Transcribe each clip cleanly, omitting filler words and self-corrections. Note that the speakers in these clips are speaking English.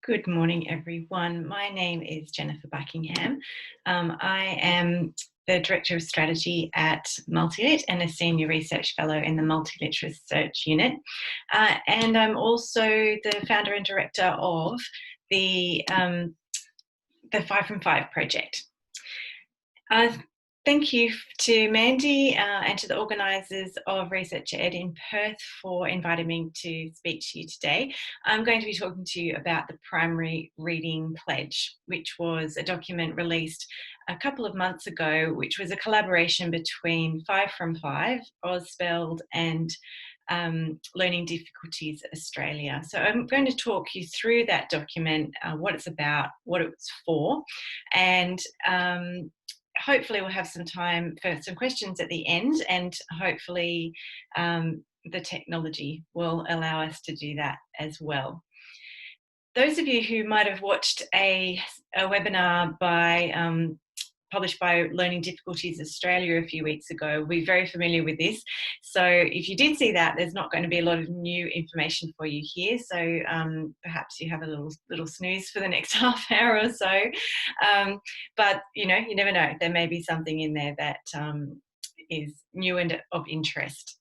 Good morning, everyone. My name is Jennifer Buckingham. I am the Director of Strategy at MultiLIT and a Senior Research Fellow in the MultiLIT Research Unit. And I'm also the founder and director of the 5 from 5 project. Thank you to Mandy and to the organisers of researchED in Perth for inviting me to speak to you today. I'm going to be talking to you about the Primary Reading Pledge, which was a document released a couple of months ago, which was a collaboration between 5 from 5, Ospells and Learning Difficulties Australia. So I'm going to talk you through that document, what it's about, what it's for, and hopefully we'll have some time for some questions at the end, and hopefully the technology will allow us to do that as well. Those of you who might have watched a webinar published by Learning Difficulties Australia a few weeks ago will be very familiar with this. So if you did see that, there's not going to be a lot of new information for you here. So perhaps you have a little snooze for the next half hour or so. But you never know. There may be something in there that is new and of interest.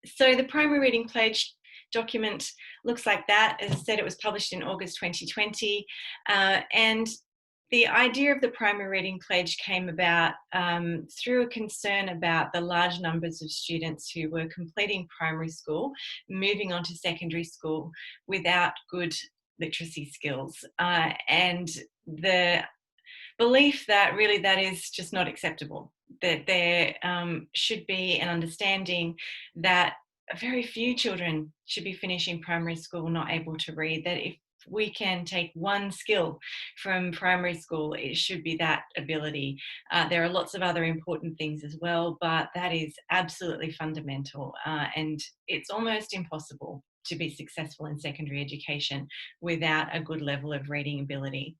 So the Primary Reading Pledge document looks like that. As I said, it was published in August 2020, and the idea of the Primary Reading Pledge came about through a concern about the large numbers of students who were completing primary school, moving on to secondary school without good literacy skills, and the belief that really that is just not acceptable, that there should be an understanding that very few children should be finishing primary school not able to read, that if we can take one skill from primary school, it should be that ability. There are lots of other important things as well, but that is absolutely fundamental, and it's almost impossible to be successful in secondary education without a good level of reading ability.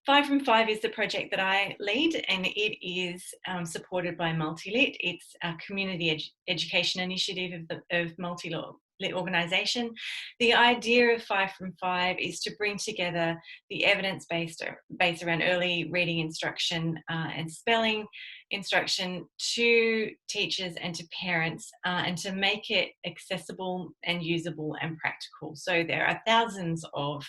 5 from 5 is the project that I lead, and it is supported by MultiLIT. It's a community education initiative of MultiLIT organisation. The idea of 5 from 5 is to bring together the evidence-based base around early reading instruction and spelling instruction to teachers and to parents, and to make it accessible and usable and practical. So there are thousands of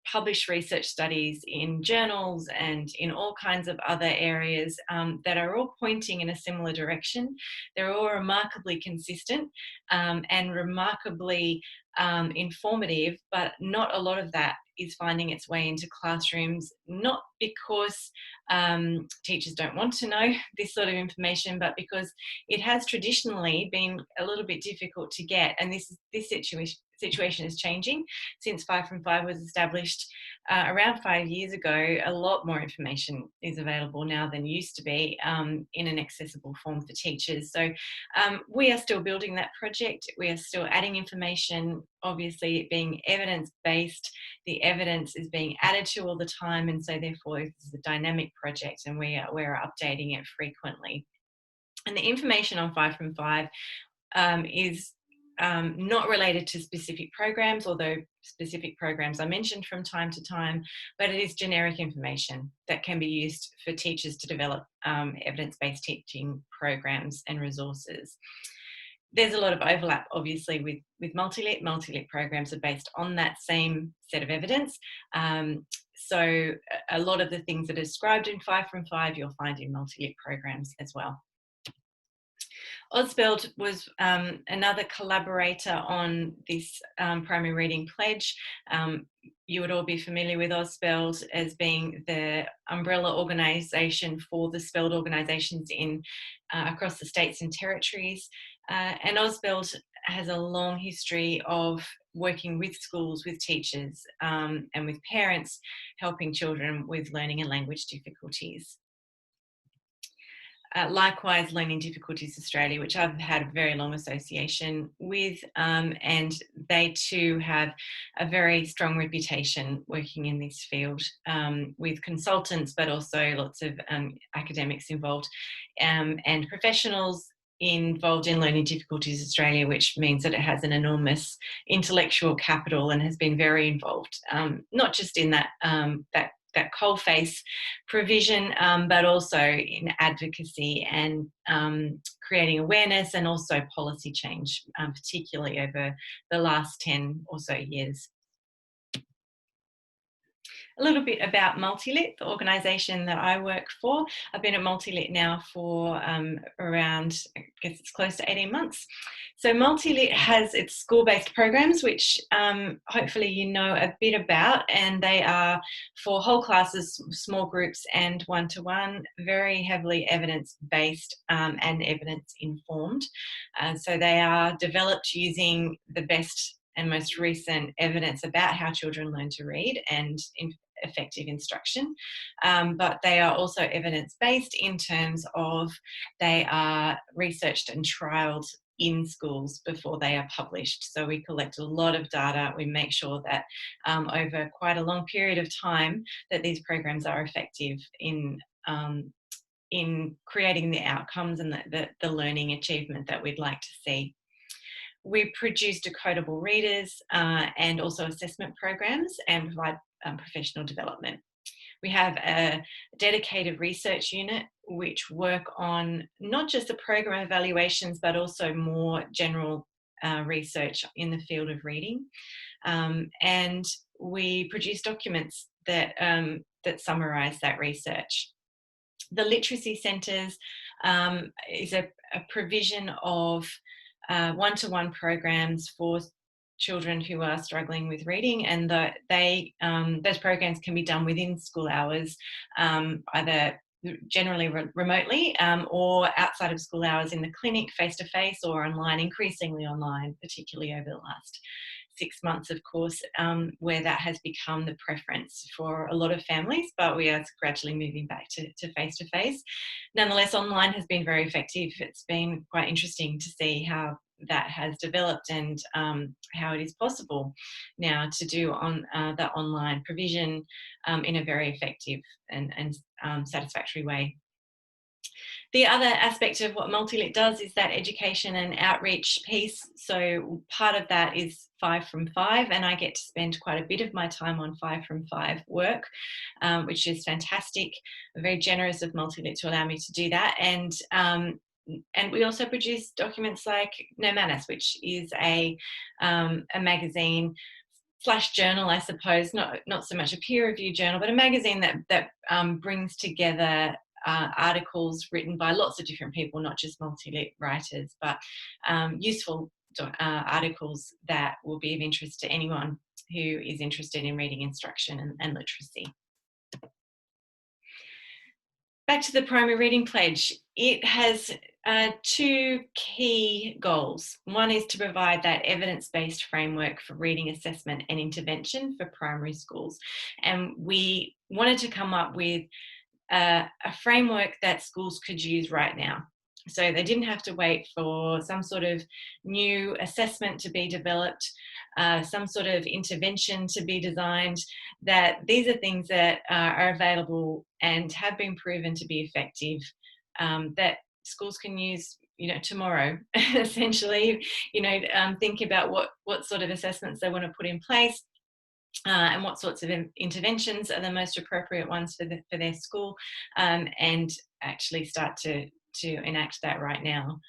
published research studies in journals and in all kinds of other areas that are all pointing in a similar direction. They're all remarkably consistent and remarkably informative, but not a lot of that is finding its way into classrooms, not because teachers don't want to know this sort of information, but because it has traditionally been a little bit difficult to get. And this situation is changing. Since 5 from 5 was established around 5 years ago, a lot more information is available now than used to be in an accessible form for teachers. So we are still building that project. We are still adding information, obviously it being evidence-based. The evidence is being added to all the time, and so therefore this is a dynamic project, and we're updating it frequently. And the information on 5 from 5 is not related to specific programs, although specific programs are mentioned from time to time, but it is generic information that can be used for teachers to develop evidence-based teaching programs and resources. There's a lot of overlap, obviously, with MultiLIT. MultiLIT programs are based on that same set of evidence. So a lot of the things that are described in 5 from 5, you'll find in MultiLIT programs as well. Ospells was another collaborator on this Primary Reading Pledge. You would all be familiar with Ospells as being the umbrella organisation for the spelled organisations in across the states and territories. And Ospells has a long history of working with schools, with teachers, and with parents, helping children with learning and language difficulties. Likewise, Learning Difficulties Australia, which I've had a very long association with, and they too have a very strong reputation working in this field with consultants, but also lots of academics involved and professionals involved in Learning Difficulties Australia, which means that it has an enormous intellectual capital and has been very involved, not just in that coalface provision, but also in advocacy and creating awareness and also policy change, particularly over the last 10 or so years. A little bit about MultiLIT, the organisation that I work for. I've been at MultiLIT now for around, I guess it's close to 18 months. So MultiLIT has its school-based programs, which hopefully you know a bit about, and they are for whole classes, small groups and one-to-one, very heavily evidence-based and evidence-informed. So they are developed using the best and most recent evidence about how children learn to read and effective instruction, but they are also evidence-based in terms of they are researched and trialled in schools before they are published. So we collect a lot of data. We make sure that over quite a long period of time that these programs are effective in creating the outcomes and the learning achievement that we'd like to see. We produce decodable readers and also assessment programs and provide professional development. We have a dedicated research unit which work on not just the program evaluations but also more general research in the field of reading. And we produce documents that summarise that research. The literacy centres is a provision of one-to-one programs for children who are struggling with reading, and those programs can be done within school hours, either generally remotely or outside of school hours in the clinic, face-to-face or online, increasingly online, particularly over the last 6 months, of course, where that has become the preference for a lot of families, but we are gradually moving back to face-to-face. Nonetheless, online has been very effective. It's been quite interesting to see how that has developed and how it is possible now to do the online provision in a very effective and satisfactory way. The other aspect of what MultiLIT does is that education and outreach piece. So part of that is 5 from 5, and I get to spend quite a bit of my time on 5 from 5 work, which is fantastic. Very generous of MultiLIT to allow me to do that. And we also produce documents like No Manners, which is a magazine / journal, I suppose, not so much a peer-reviewed journal, but a magazine that brings together articles written by lots of different people, not just MultiLIT writers, but useful articles that will be of interest to anyone who is interested in reading instruction and literacy. Back to the Primary Reading Pledge. It has 2 key goals. One is to provide that evidence-based framework for reading assessment and intervention for primary schools. And we wanted to come up with a framework that schools could use right now. So they didn't have to wait for some sort of new assessment to be developed, some sort of intervention to be designed, that these are things that are available and have been proven to be effective, that schools can use tomorrow, essentially. Think about what sort of assessments they want to put in place, and what sorts of interventions are the most appropriate ones for their school, and actually start to enact that right now.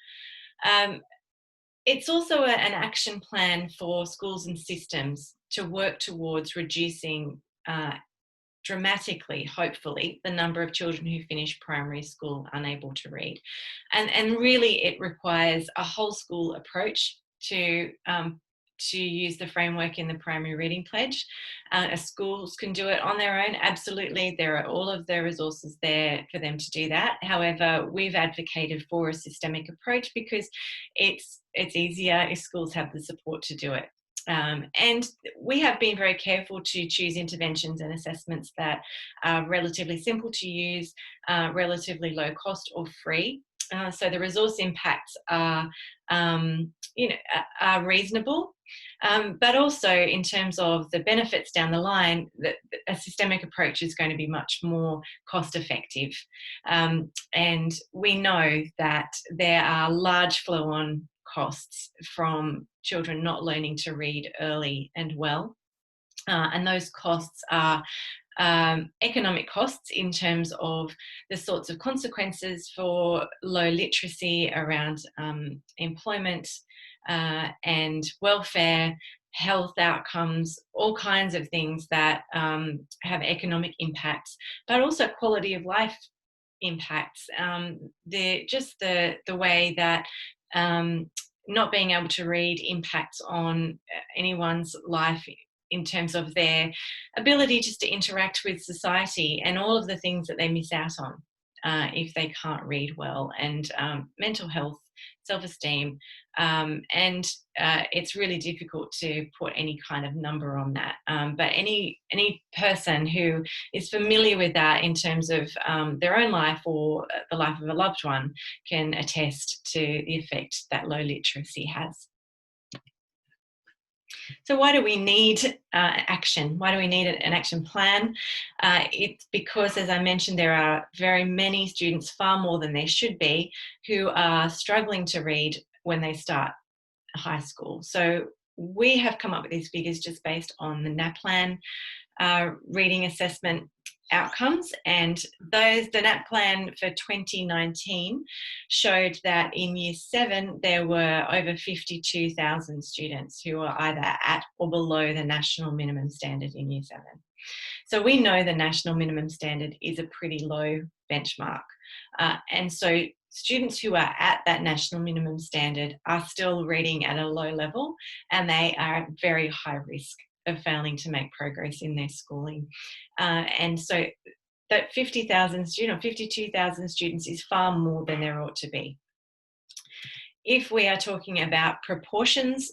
It's also an action plan for schools and systems to work towards reducing dramatically, hopefully, the number of children who finish primary school unable to read. And really it requires a whole school approach to use the framework in the Primary Reading Pledge. Schools can do it on their own, absolutely. There are all of the resources there for them to do that. However, we've advocated for a systemic approach because it's easier if schools have the support to do it. And we have been very careful to choose interventions and assessments that are relatively simple to use, relatively low cost or free, So the resource impacts are, are reasonable, but also in terms of the benefits down the line, a systemic approach is going to be much more cost effective. And we know that there are large flow-on costs from children not learning to read early and well. And those costs are economic costs in terms of the sorts of consequences for low literacy around employment and welfare, health outcomes, all kinds of things that have economic impacts, but also quality of life impacts. The way that not being able to read impacts on anyone's life in terms of their ability just to interact with society and all of the things that they miss out on if they can't read well, and mental health, self-esteem, and it's really difficult to put any kind of number on that. But any person who is familiar with that in terms of their own life or the life of a loved one can attest to the effect that low literacy has. So why do we need action? Why do we need an action plan? It's because, as I mentioned, there are very many students, far more than there should be, who are struggling to read when they start high school. So we have come up with these figures just based on the NAPLAN reading assessment outcomes, and the NAPLAN for 2019 showed that in Year 7 there were over 52,000 students who were either at or below the national minimum standard in Year 7. So we know the national minimum standard is a pretty low benchmark, and so students who are at that national minimum standard are still reading at a low level, and they are at very high risk of failing to make progress in their schooling. And so that 50,000 students, 52,000 students is far more than there ought to be. If we are talking about proportions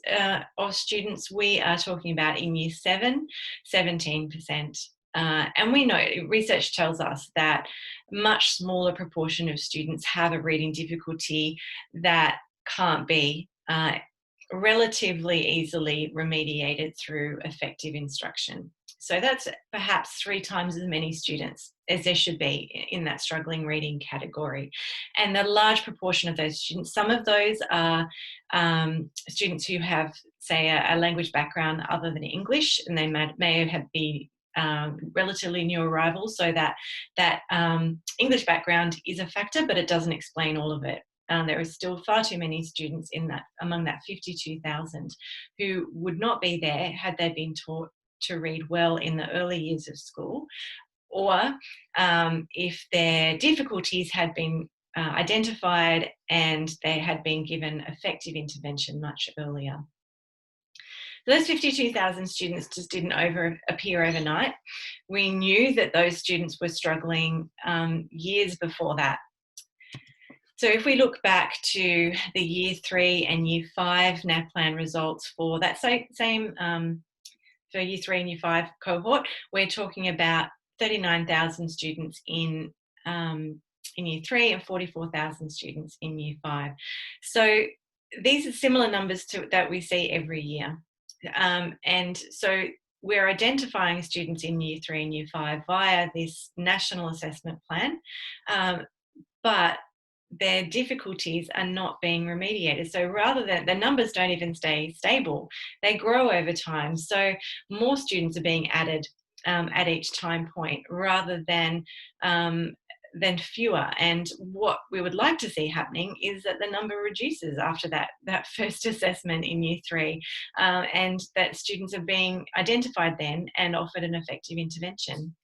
of students, we are talking about in Year 7, 17%. And we know, research tells us that much smaller proportion of students have a reading difficulty that can't be relatively easily remediated through effective instruction. So that's perhaps 3 times as many students as there should be in that struggling reading category. And the large proportion of those students, some of those are students who have, say, a language background other than English, and they may have been relatively new arrivals, so that English background is a factor, but it doesn't explain all of it. There are still far too many students among that 52,000 who would not be there had they been taught to read well in the early years of school, or if their difficulties had been identified and they had been given effective intervention much earlier. Those 52,000 students just didn't appear overnight. We knew that those students were struggling years before that. So if we look back to the Year 3 and Year 5 NAPLAN results for that same for Year 3 and Year 5 cohort, we're talking about 39,000 students in Year 3 and 44,000 students in Year 5. So these are similar numbers to that we see every year. And so we're identifying students in Year 3 and Year 5 via this national assessment plan, but their difficulties are not being remediated. So rather than, the numbers don't even stay stable, they grow over time. So more students are being added at each time point rather than fewer. And what we would like to see happening is that the number reduces after that first assessment in Year 3, and that students are being identified then and offered an effective intervention.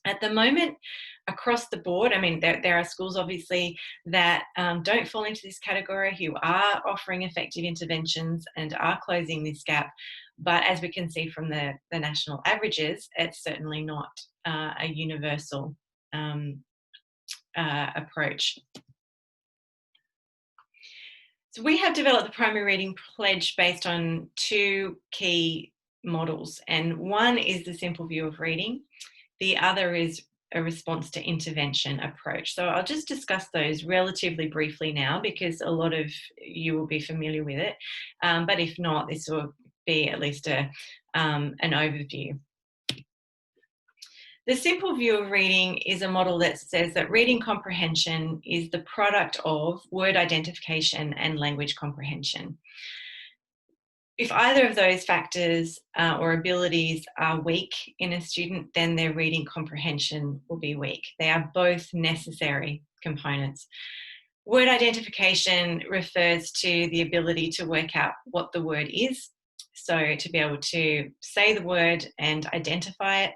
At the moment, across the board, I mean, there are schools obviously that don't fall into this category, who are offering effective interventions and are closing this gap. But as we can see from the national averages, it's certainly not a universal approach. So we have developed the primary reading pledge based on 2 key models, and one is the simple view of reading. The other is a response to intervention approach. So I'll just discuss those relatively briefly now because a lot of you will be familiar with it. But if not, this will be at least an overview. The simple view of reading is a model that says that reading comprehension is the product of word identification and language comprehension. If either of those factors or abilities are weak in a student, then their reading comprehension will be weak. They are both necessary components. Word identification refers to the ability to work out what the word is. So to be able to say the word and identify it.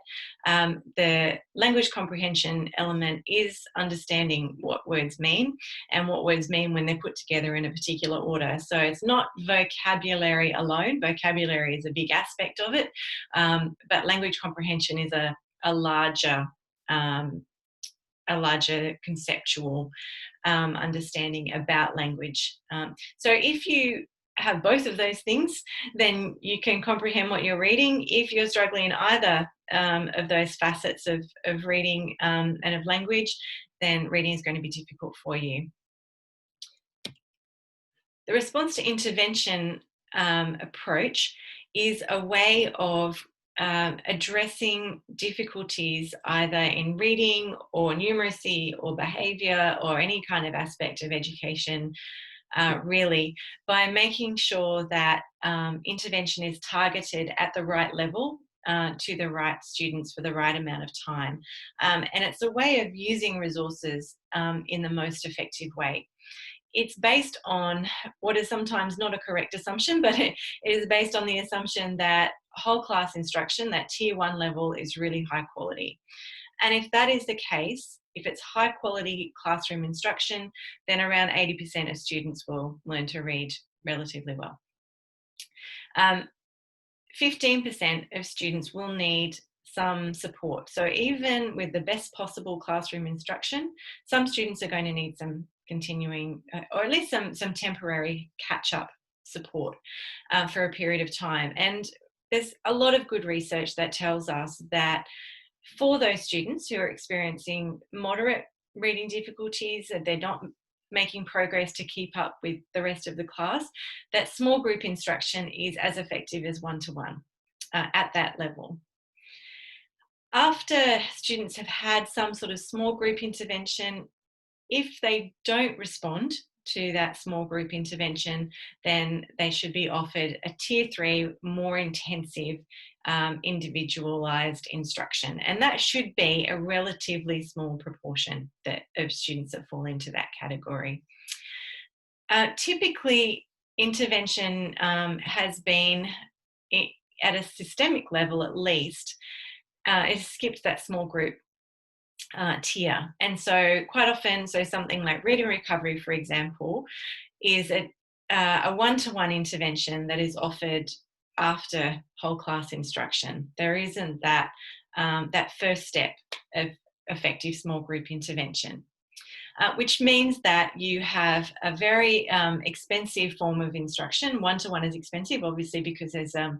The language comprehension element is understanding what words mean and what words mean when they're put together in a particular order. So it's not vocabulary alone. Vocabulary is a big aspect of it, but language comprehension is a larger conceptual understanding about language. So if you have both of those things, then you can comprehend what you're reading. If you're struggling in either of those facets of reading and of language, then reading is going to be difficult for you. The response to intervention approach is a way of addressing difficulties either in reading or numeracy or behaviour or any kind of aspect of education, really, by making sure that intervention is targeted at the right level to the right students for the right amount of time. And it's a way of using resources in the most effective way. It's based on what is sometimes not a correct assumption, but it is based on the assumption that whole class instruction, that tier 1 level, is really high quality. And if that is the case, if it's high quality classroom instruction, then around 80% of students will learn to read relatively well. 15% of students will need some support. So even with the best possible classroom instruction, some students are going to need some continuing, or at least some temporary catch-up support for a period of time. And there's a lot of good research that tells us that for those students who are experiencing moderate reading difficulties, that they're not making progress to keep up with the rest of the class, that small group instruction is as effective as one-to-one at that level. After students have had some sort of small group intervention, if they don't respond to that small group intervention, then they should be offered a tier 3, more intensive, individualised instruction. And that should be a relatively small proportion of students that fall into that category. Typically, intervention has been, at a systemic level at least, it skipped that small group tier. And so quite often, so something like reading recovery, for example, is a one-to-one intervention that is offered after whole class instruction. There isn't that first step of effective small group intervention. Which means that you have a very expensive form of instruction. One-to-one is expensive, obviously, because there's a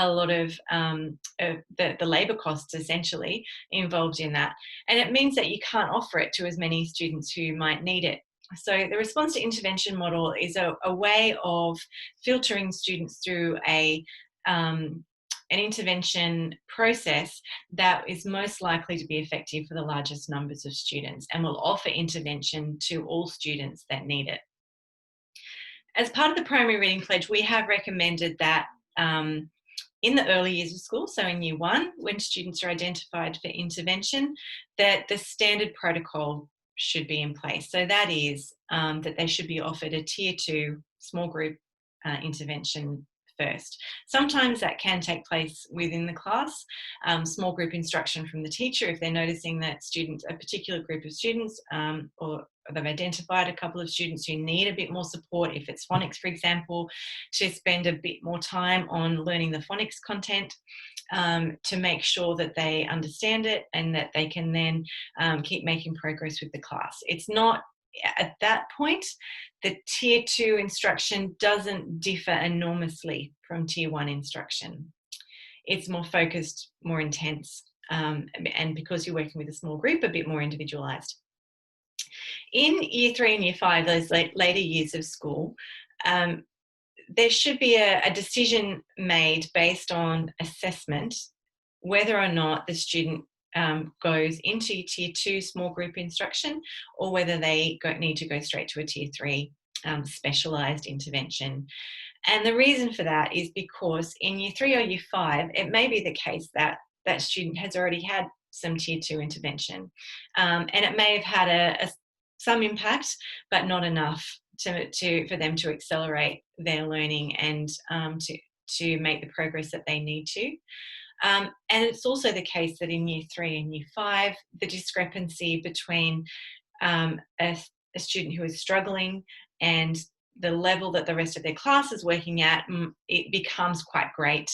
lot of the labour costs essentially involved in that. And it means that you can't offer it to as many students who might need it. So the response to intervention model is a way of filtering students through an intervention process that is most likely to be effective for the largest numbers of students and will offer intervention to all students that need it. As part of the Primary Reading Pledge, we have recommended that in the early years of school, so in year 1, when students are identified for intervention, that the standard protocol should be in place. So that is that they should be offered a tier 2 small group intervention first. Sometimes that can take place within the class, small group instruction from the teacher if they're noticing that a particular group of students, or they've identified a couple of students who need a bit more support, if it's phonics, for example, to spend a bit more time on learning the phonics content to make sure that they understand it and that they can then keep making progress with the class. It's not, at that point, the tier 2 instruction doesn't differ enormously from tier 1 instruction. It's more focused, more intense, and because you're working with a small group, a bit more individualised. In year 3 and year 5, those later years of school, there should be a decision made based on assessment whether or not the student goes into tier 2 small group instruction, or whether they need to go straight to a tier 3 specialised intervention. And the reason for that is because in year 3 or year 5, it may be the case that that student has already had some tier 2 intervention, and it may have had some impact, but not enough for them to accelerate their learning and to make the progress that they need to. And it's also the case that in year 3 and year 5, the discrepancy between a student who is struggling and the level that the rest of their class is working at, it becomes quite great.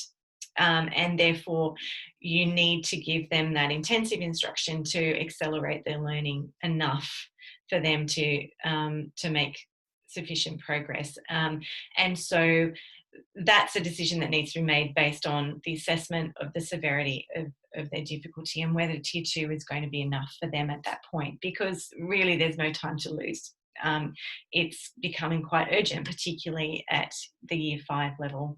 And therefore, you need to give them that intensive instruction to accelerate their learning enough for them to make sufficient progress. And so that's a decision that needs to be made based on the assessment of the severity of their difficulty and whether tier 2 is going to be enough for them at that point, because really there's no time to lose. It's becoming quite urgent, particularly at the year 5 level.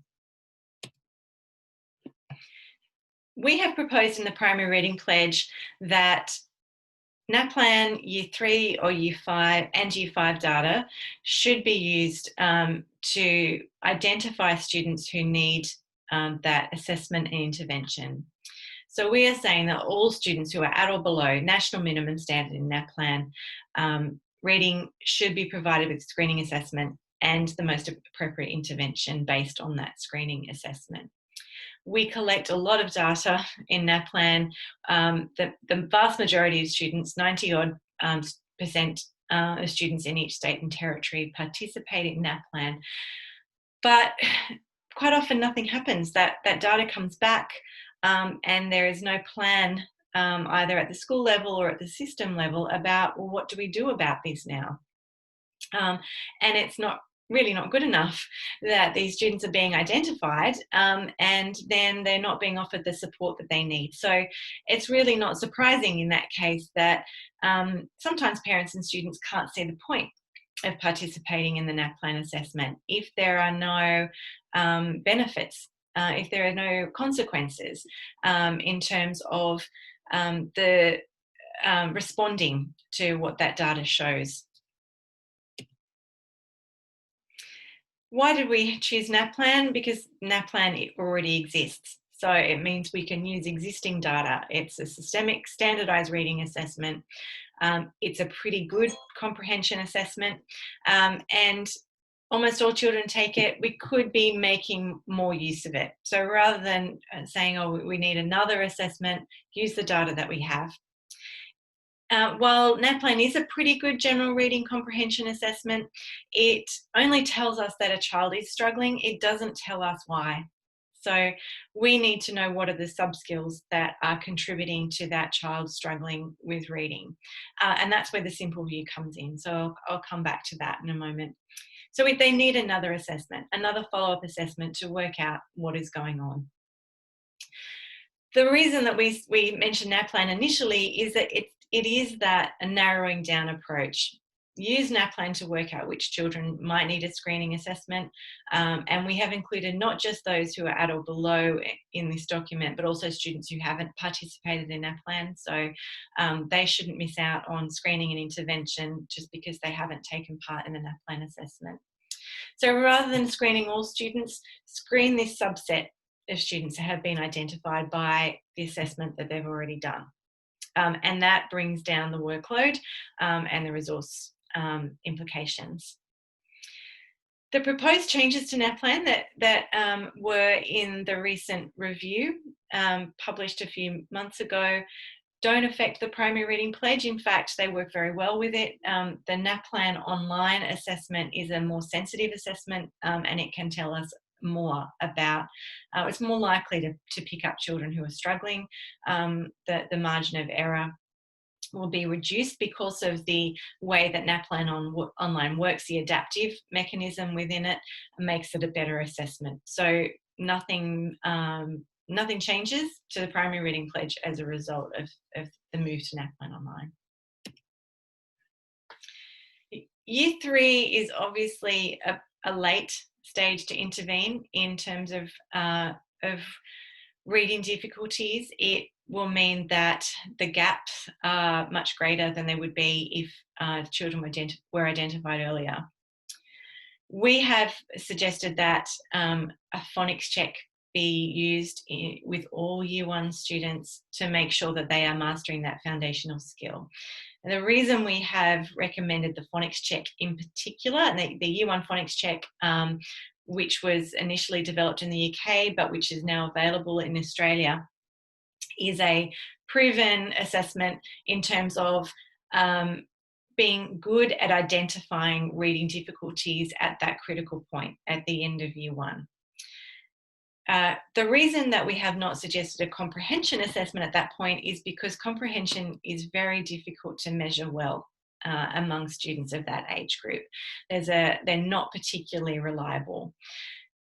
We have proposed in the Primary Reading Pledge that NAPLAN year 3 or year 5 and year 5 data should be used to identify students who need that assessment and intervention. So we are saying that all students who are at or below national minimum standard in NAPLAN reading should be provided with screening assessment and the most appropriate intervention based on that screening assessment. We collect a lot of data in NAPLAN. The vast majority of students, 90-odd percent of students in each state and territory participate in NAPLAN. But quite often nothing happens. That data comes back and there is no plan either at the school level or at the system level about, well, what do we do about this now? And it's really not good enough that these students are being identified and then they're not being offered the support that they need. So it's really not surprising in that case that sometimes parents and students can't see the point of participating in the NAPLAN assessment if there are no benefits, if there are no consequences in terms of the responding to what that data shows. Why did we choose NAPLAN? Because NAPLAN already exists. So it means we can use existing data. It's a systemic standardized reading assessment. It's a pretty good comprehension assessment. And almost all children take it. We could be making more use of it. So rather than saying, oh, we need another assessment, use the data that we have. While NAPLAN is a pretty good general reading comprehension assessment, it only tells us that a child is struggling. It doesn't tell us why. So we need to know what are the sub-skills that are contributing to that child struggling with reading. And that's where the simple view comes in. So I'll come back to that in a moment. So if they need another assessment, another follow-up assessment to work out what is going on. The reason that we mentioned NAPLAN initially is that it is that a narrowing down approach. Use NAPLAN to work out which children might need a screening assessment. And we have included not just those who are at or below in this document, but also students who haven't participated in NAPLAN. So they shouldn't miss out on screening and intervention just because they haven't taken part in the NAPLAN assessment. So rather than screening all students, screen this subset of students that have been identified by the assessment that they've already done. And that brings down the workload and the resource implications. The proposed changes to NAPLAN that were in the recent review published a few months ago don't affect the primary reading pledge. In fact, they work very well with it. The NAPLAN online assessment is a more sensitive assessment and it can tell us more about, it's more likely to pick up children who are struggling. The margin of error will be reduced because of the way that NAPLAN online works. The adaptive mechanism within it makes it a better assessment. So nothing nothing changes to the primary reading pledge as a result of the move to NAPLAN online. Year 3 is obviously a late stage to intervene in terms of reading difficulties. It will mean that the gaps are much greater than they would be if children were identified earlier. We have suggested that a phonics check be used with all Year 1 students to make sure that they are mastering that foundational skill. And the reason we have recommended the phonics check in particular, and the Year 1 phonics check, which was initially developed in the UK, but which is now available in Australia, is a proven assessment in terms of being good at identifying reading difficulties at that critical point at the end of Year 1. The reason that we have not suggested a comprehension assessment at that point is because comprehension is very difficult to measure well among students of that age group. They're not particularly reliable.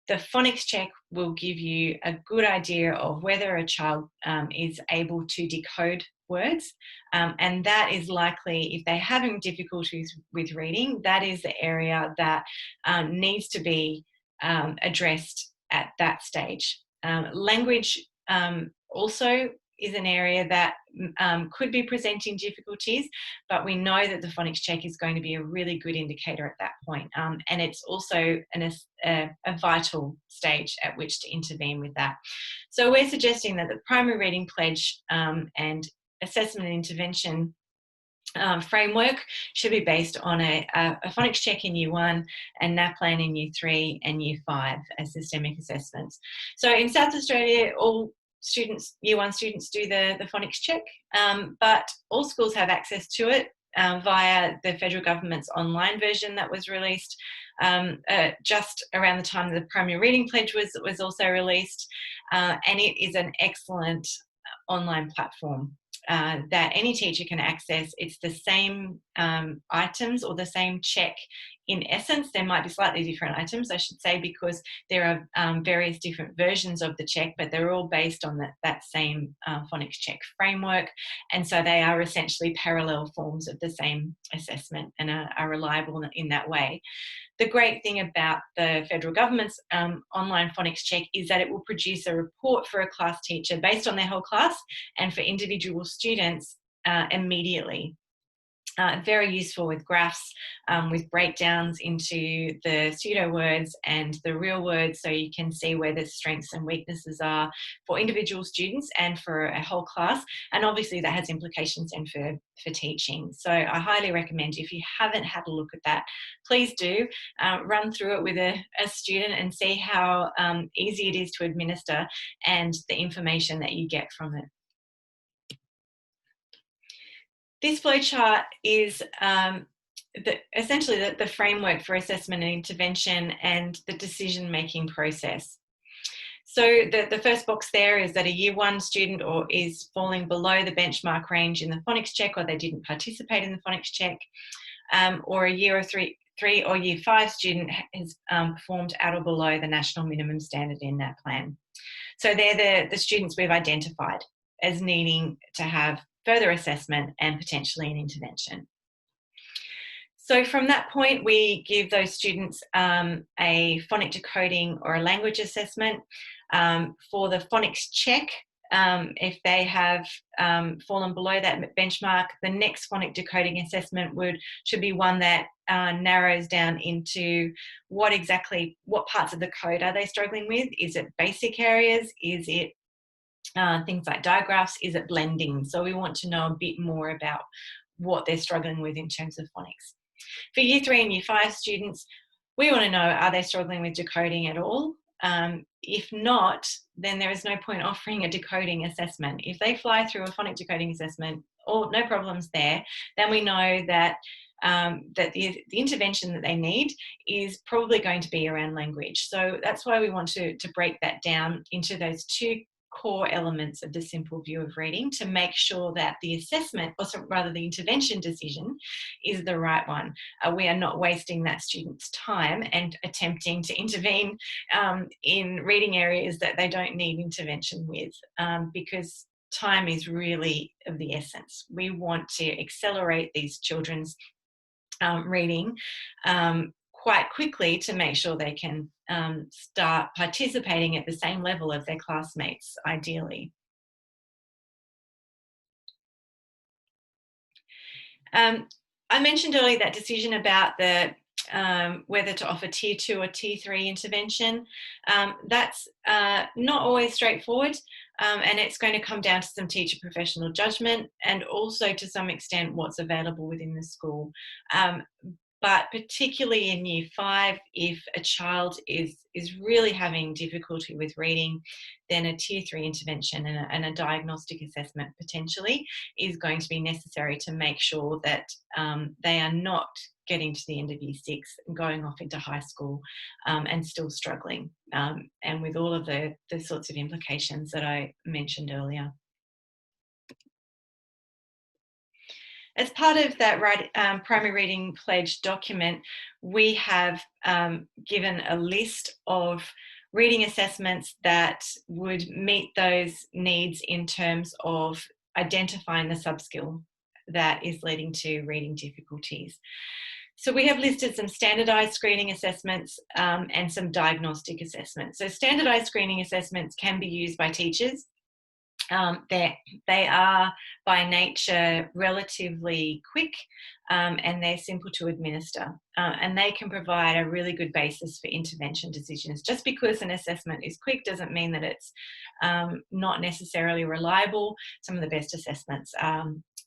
The phonics check will give you a good idea of whether a child is able to decode words, and that is likely, if they're having difficulties with reading, that is the area that needs to be addressed at that stage. Language also is an area that could be presenting difficulties, but we know that the phonics check is going to be a really good indicator at that point. And it's also a vital stage at which to intervene with that. So we're suggesting that the primary reading pledge and assessment and intervention framework should be based on a phonics check in Year 1 and NAPLAN in Year 3 and Year 5 as systemic assessments. So in South Australia, all students, Year 1 students, do the phonics check, but all schools have access to it via the federal government's online version that was released just around the time the primary reading pledge was also released, and it is an excellent online platform that any teacher can access. It's the same items or the same check in essence. There might be slightly different items, I should say, because there are various different versions of the check, but they're all based on that same phonics check framework. And so they are essentially parallel forms of the same assessment and are reliable in that way. The great thing about the federal government's online phonics check is that it will produce a report for a class teacher based on their whole class and for individual students immediately. Very useful with graphs, with breakdowns into the pseudo words and the real words, so you can see where the strengths and weaknesses are for individual students and for a whole class. And obviously that has implications then for teaching. So I highly recommend, if you haven't had a look at that, please do run through it with a student and see how easy it is to administer and the information that you get from it. This flowchart is essentially the framework for assessment and intervention and the decision-making process. So the first box there is that a Year 1 student is falling below the benchmark range in the phonics check, or they didn't participate in the phonics check, or a Year 3 or Year 5 student has performed at or below the national minimum standard in that plan. So they're the students we've identified as needing to have further assessment and potentially an intervention. So from that point, we give those students a phonic decoding or a language assessment. For the phonics check, if they have fallen below that benchmark, the next phonic decoding assessment should be one that narrows down into what parts of the code are they struggling with. Is it basic areas? Is it things like digraphs? Is it blending? So we want to know a bit more about what they're struggling with in terms of phonics. For Year 3 and Year 5 students, we want to know, are they struggling with decoding at all? If not, then there is no point offering a decoding assessment. If they fly through a phonic decoding assessment, or no problems there, then we know that the intervention that they need is probably going to be around language. So that's why we want to break that down into those two core elements of the simple view of reading to make sure that the assessment, or rather the intervention decision, is the right one. We are not wasting that student's time and attempting to intervene in reading areas that they don't need intervention with, because time is really of the essence. We want to accelerate these children's reading quite quickly to make sure they can start participating at the same level as their classmates, ideally. I mentioned earlier that decision about the whether to offer tier 2 or tier 3 intervention. That's not always straightforward, and it's going to come down to some teacher professional judgment and also to some extent what's available within the school. But particularly in year 5, if a child is really having difficulty with reading, then a tier 3 intervention and a diagnostic assessment potentially is going to be necessary to make sure that they are not getting to the end of year 6 and going off into high school and still struggling, and with all of the sorts of implications that I mentioned earlier. As part of that primary reading pledge document, we have given a list of reading assessments that would meet those needs in terms of identifying the subskill that is leading to reading difficulties. So we have listed some standardised screening assessments and some diagnostic assessments. So standardised screening assessments can be used by teachers. They are by nature relatively quick, and they're simple to administer, and they can provide a really good basis for intervention decisions. Just because an assessment is quick doesn't mean that it's not necessarily reliable. Some of the best assessments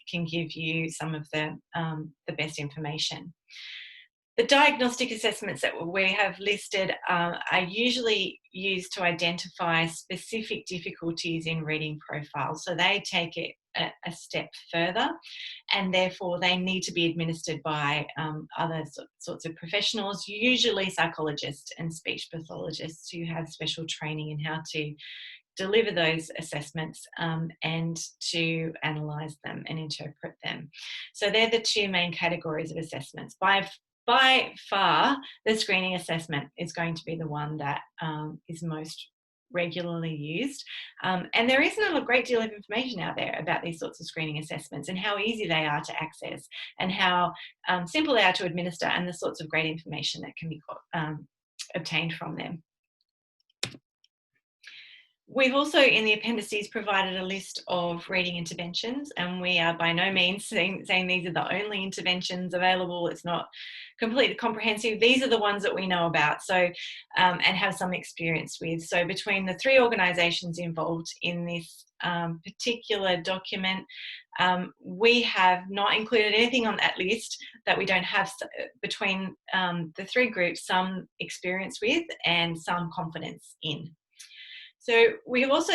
can give you some of the best information. The diagnostic assessments that we have listed are usually used to identify specific difficulties in reading profiles. So they take it a step further, and therefore they need to be administered by other sorts of professionals, usually psychologists and speech pathologists who have special training in how to deliver those assessments and to analyse them and interpret them. So they're the two main categories of assessments. By far, the screening assessment is going to be the one that is most regularly used. And there isn't a great deal of information out there about these sorts of screening assessments and how easy they are to access and how simple they are to administer and the sorts of great information that can be obtained from them. We've also, in the appendices, provided a list of reading interventions, and we are by no means saying these are the only interventions available. It's not completely comprehensive. These are the ones that we know about, so and have some experience with. So between the 3 organisations involved in this particular document, we have not included anything on that list that we don't have between the 3 groups some experience with and some confidence in. So we've also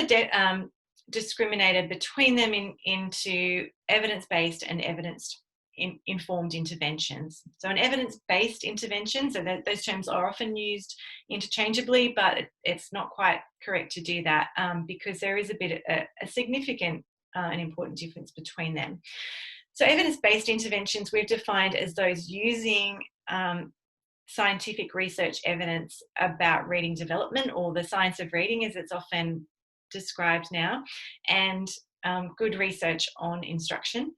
discriminated between them into evidence-based and evidence-informed interventions. So an evidence-based intervention, so those terms are often used interchangeably, but it's not quite correct to do that because there is a significant and important difference between them. So evidence-based interventions we've defined as those using scientific research evidence about reading development, or the science of reading as it's often described now, and good research on instruction.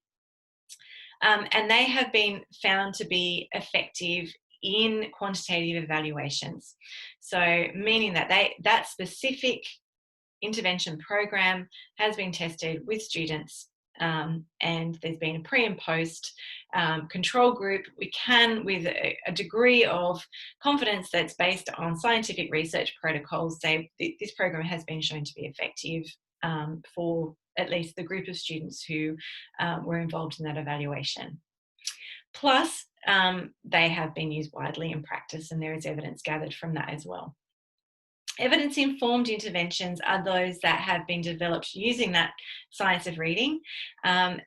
And they have been found to be effective in quantitative evaluations. So meaning that that specific intervention program has been tested with students, and there's been a pre and post control group. We can, with a degree of confidence that's based on scientific research protocols, say this program has been shown to be effective for at least the group of students who were involved in that evaluation. Plus, they have been used widely in practice, and there is evidence gathered from that as well. Evidence-informed interventions are those that have been developed using that science of reading, but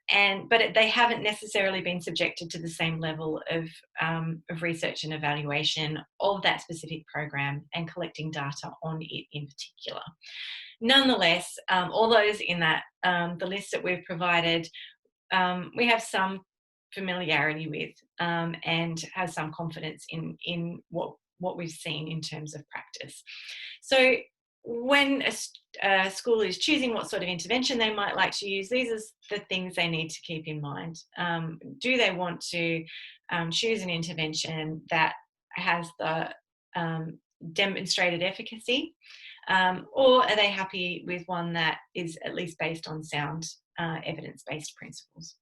they haven't necessarily been subjected to the same level of research and evaluation of that specific program and collecting data on it in particular. Nonetheless, all those in that the list that we've provided, we have some familiarity with and have some confidence in what we've seen in terms of practice. So when a school is choosing what sort of intervention they might like to use, these are the things they need to keep in mind. Do they want to choose an intervention that has the demonstrated efficacy, or are they happy with one that is at least based on sound evidence-based principles?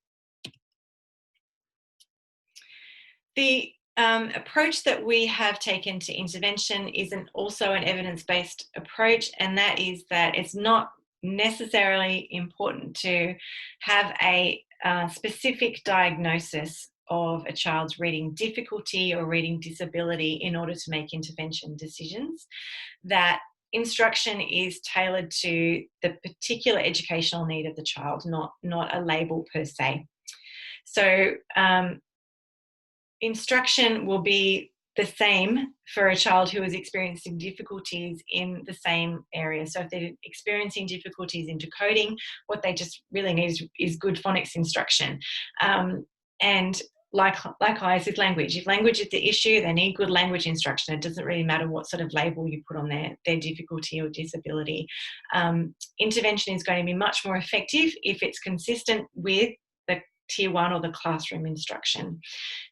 The approach that we have taken to intervention is also an evidence-based approach, and that is that it's not necessarily important to have a specific diagnosis of a child's reading difficulty or reading disability in order to make intervention decisions. That instruction is tailored to the particular educational need of the child, not a label per se. So instruction will be the same for a child who is experiencing difficulties in the same area. So if they're experiencing difficulties in decoding, what they just really need is good phonics instruction. And likewise with language. If language is the issue, they need good language instruction. It doesn't really matter what sort of label you put on their difficulty or disability. Intervention is going to be much more effective if it's consistent with the Tier 1 or the classroom instruction.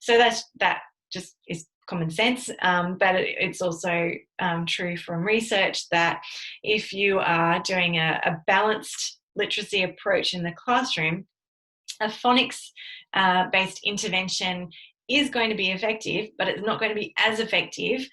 So that just is common sense, but it's also true from research that if you are doing a balanced literacy approach in the classroom, a phonics based intervention is going to be effective, but it's not going to be as effective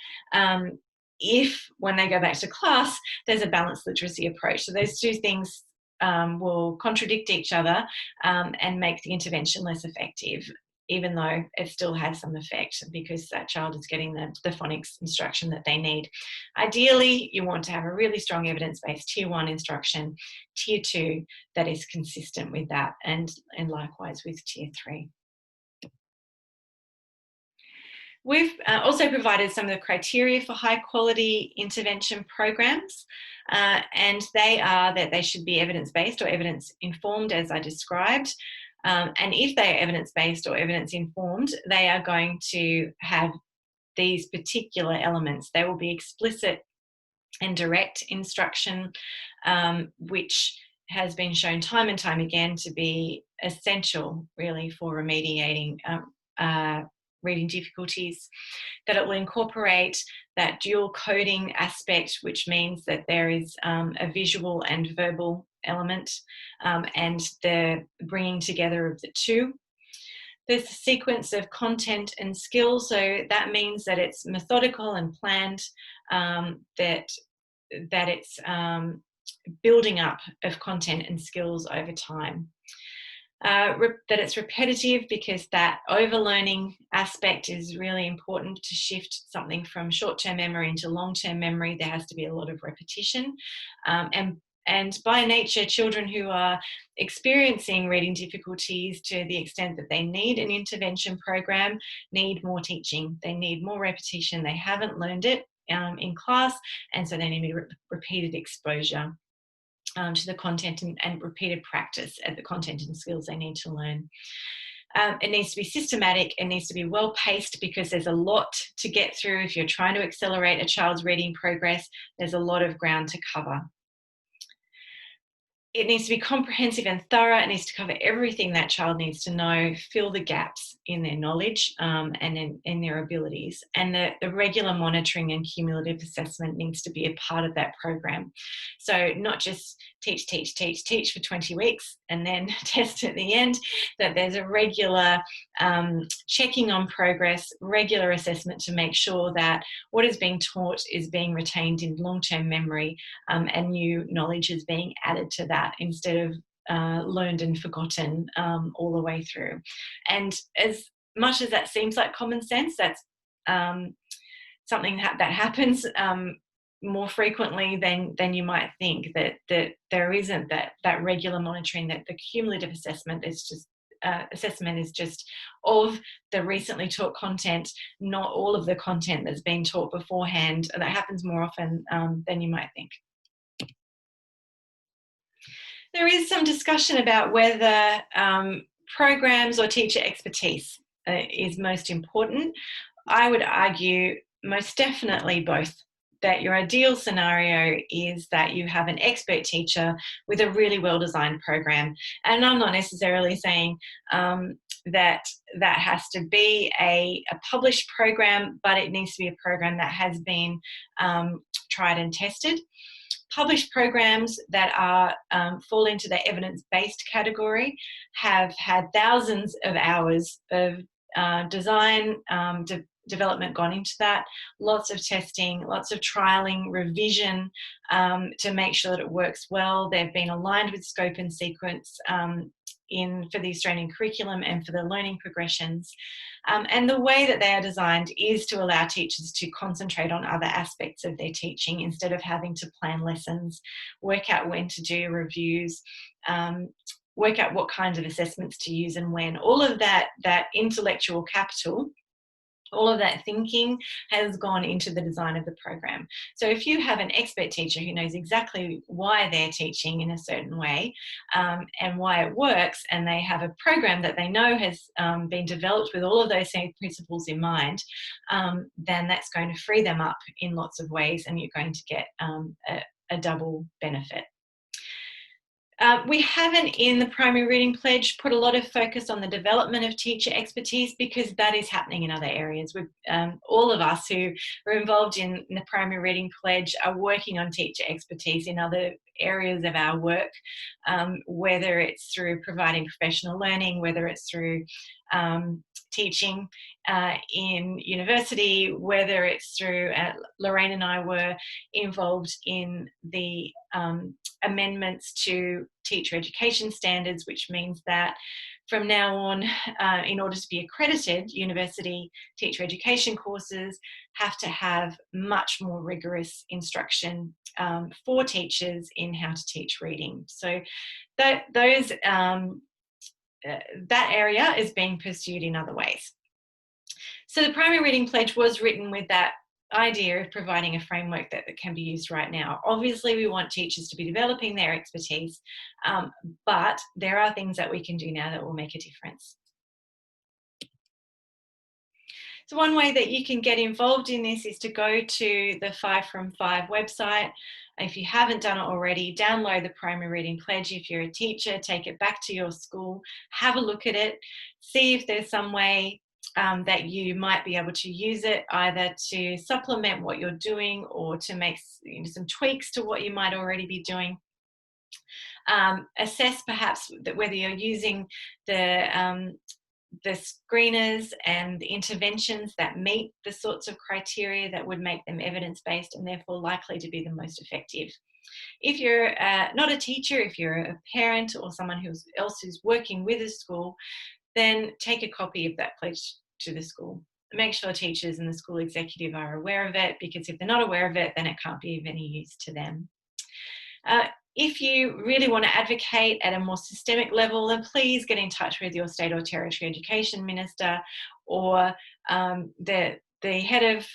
if when they go back to class there's a balanced literacy approach. So those two things will contradict each other and make the intervention less effective, even though it still has some effect because that child is getting the phonics instruction that they need. Ideally, you want to have a really strong evidence-based Tier 1 instruction, Tier 2 that is consistent with that, and likewise with Tier 3. We've also provided some of the criteria for high quality intervention programs, and they are that they should be evidence-based or evidence-informed, as I described. And if they are evidence-based or evidence-informed, they are going to have these particular elements. They will be explicit and direct instruction, which has been shown time and time again to be essential, really, for remediating reading difficulties. That it will incorporate that dual coding aspect, which means that there is a visual and verbal element and the bringing together of the two. There's a sequence of content and skills, so that means that it's methodical and planned, that it's building up of content and skills over time. That it's repetitive, because that overlearning aspect is really important to shift something from short-term memory into long-term memory. There has to be a lot of repetition. And by nature, children who are experiencing reading difficulties to the extent that they need an intervention program need more teaching. They need more repetition. They haven't learned it in class, and so they need repeated exposure to the content and repeated practice at the content and skills they need to learn. It needs to be systematic. It needs to be well paced, because there's a lot to get through. If you're trying to accelerate a child's reading progress, there's a lot of ground to cover. It needs to be comprehensive and thorough. It needs to cover everything that child needs to know, fill the gaps in their knowledge and in their abilities. And the regular monitoring and cumulative assessment needs to be a part of that program. So not just teach for 20 weeks and then test at the end, that there's a regular checking on progress, regular assessment to make sure that what is being taught is being retained in long-term memory and new knowledge is being added to that instead of learned and forgotten all the way through. And as much as that seems like common sense, that's something that happens more frequently than you might think, that there isn't that regular monitoring, that the cumulative assessment is just of the recently taught content, not all of the content that's been taught beforehand. And that happens more often than you might think. There is some discussion about whether programs or teacher expertise is most important. I would argue most definitely both. That your ideal scenario is that you have an expert teacher with a really well-designed program. And I'm not necessarily saying that has to be a published program, but it needs to be a program that has been tried and tested. Published programs that are fall into the evidence-based category have had thousands of hours of design development gone into that, lots of testing, lots of trialing, revision to make sure that it works well. They've been aligned with scope and sequence for the Australian curriculum and for the learning progressions. And the way that they are designed is to allow teachers to concentrate on other aspects of their teaching instead of having to plan lessons, work out when to do reviews, work out what kinds of assessments to use and when. All of that intellectual capital, all of that thinking has gone into the design of the program. So if you have an expert teacher who knows exactly why they're teaching in a certain way and why it works, and they have a program that they know has been developed with all of those same principles in mind, then that's going to free them up in lots of ways, and you're going to get a double benefit. We haven't, in the Primary Reading Pledge, put a lot of focus on the development of teacher expertise because that is happening in other areas. All of us who are involved in the Primary Reading Pledge are working on teacher expertise in other areas of our work, whether it's through providing professional learning, whether it's through teaching in university, whether it's through, Lorraine and I were involved in the amendments to teacher education standards, which means that from now on, in order to be accredited, university teacher education courses have to have much more rigorous instruction for teachers in how to teach reading. So that area is being pursued in other ways. So the Primary Reading Pledge was written with that idea of providing a framework that can be used right now. Obviously, we want teachers to be developing their expertise, but there are things that we can do now that will make a difference. So one way that you can get involved in this is to go to the 5 from 5 website. If you haven't done it already, download the Primary Reading Pledge. If you're a teacher, take it back to your school, have a look at it, see if there's some way that you might be able to use it, either to supplement what you're doing or to make some tweaks to what you might already be doing. Assess perhaps that whether you're using the screeners and the interventions that meet the sorts of criteria that would make them evidence-based and therefore likely to be the most effective. If you're not a teacher, if you're a parent or someone else who's working with a school, then take a copy of that pledge to the school. Make sure teachers and the school executive are aware of it, because if they're not aware of it, then it can't be of any use to them. If you really want to advocate at a more systemic level, then please get in touch with your state or territory education minister or the head of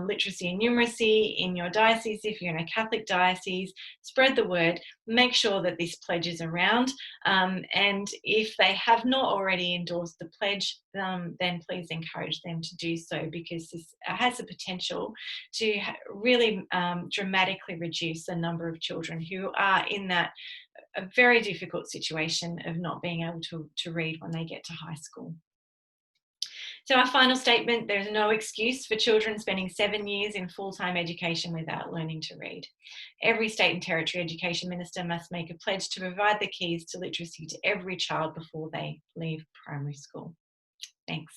literacy and numeracy in your diocese. If you're in a Catholic diocese, spread the word, make sure that this pledge is around. And if they have not already endorsed the pledge, then please encourage them to do so, because this has the potential to really dramatically reduce the number of children who are in a very difficult situation of not being able to read when they get to high school. So our final statement: there's no excuse for children spending 7 years in full-time education without learning to read. Every state and territory education minister must make a pledge to provide the keys to literacy to every child before they leave primary school. Thanks.